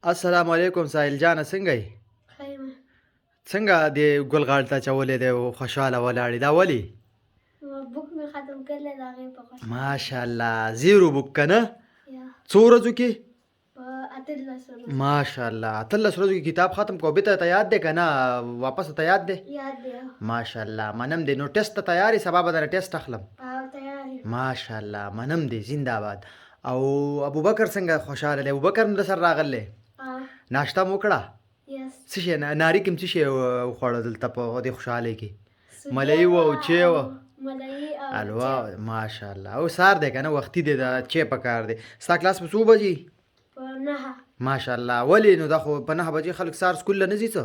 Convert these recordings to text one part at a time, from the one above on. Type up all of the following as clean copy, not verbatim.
السلام علیکم ساحل جانه څنګه یې؟ خیمه څنګه دې ګل غاړ ته اچولې دی او خوشحاله ولاړې دا ولې؟ بک مې ختم کړلی د هغې په خوښه ماشاءالله زیرو بک که نه؟ یا څو ورځو کې؟ په 18 ورځو ماشاءالله 18 ورځو کې کتاب ختم کو بیرته ته یاد دی که نه واپس ته یاد دی؟ یاد دی ماشاءالله منم دی. نو ټیسټ ته تیار یې؟ سبا به درنه ټیسټ اخلم. او تیار یم ماشاءالله منم دی. زنده باد. او ابوبکر څنګه خوشحاله دی؟ ابوبکر هم در سره راغلی؟ ناشته مو وکړه؟ یس څه شی ناري کې هم څه شی وخوړه دلته په دې خوشحالۍ کې؟ ملۍ وه او چای وه؟ ملۍ او الوا ماشاءالله. او سهار دی که نه وختي دی دا چای پکار دی. ستا کلاس په څو بجې؟ په 9 ماشاءالله. ولې نو دا خو په 9 بجې خلک سهار سکول له نه ځي څه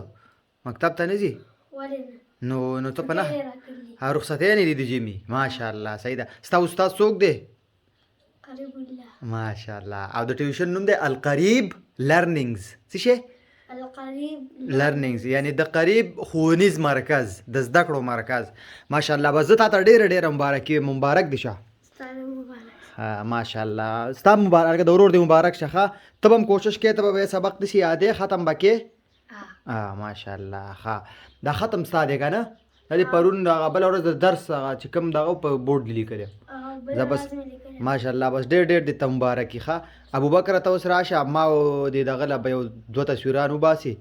مکتب ته نه ځي؟ ولې نه نو ته په 9 خدای راکړي رخصتۍ نه دي د ژمي؟ ماشاءالله صحیح ده. ستا استاد څوک دی؟ قریب الله ماشاءالله. او د ټیوشن نوم دی القریب لرنینګز. څه شی؟ القریب لرنینګز یعنی د قریب ښوونیز مرکز د زده کړو مرکز. ماشاءالله. بس زه تا ته ډېره مبارک دي شه. ستاسو مبارک ماشاءالله. ستا مبارک د ورور دی مبارک شه ښه. ته به هم کوشش کوې ته به بیا سبق داسې یادې ختم به کې؟ ماشاءالله. ښه دا ختم ستا دی که نه؟ دا دې پرون هغه بله ورځ د درس هغه چې کوم دغه په بورډ لیکلی زه بس ماشاءالله. بس ډېر دې ته مبارک وي ښه. ابوبکر ته اوس راشه ما او دې دغه له به یو 2 تصویران وباسي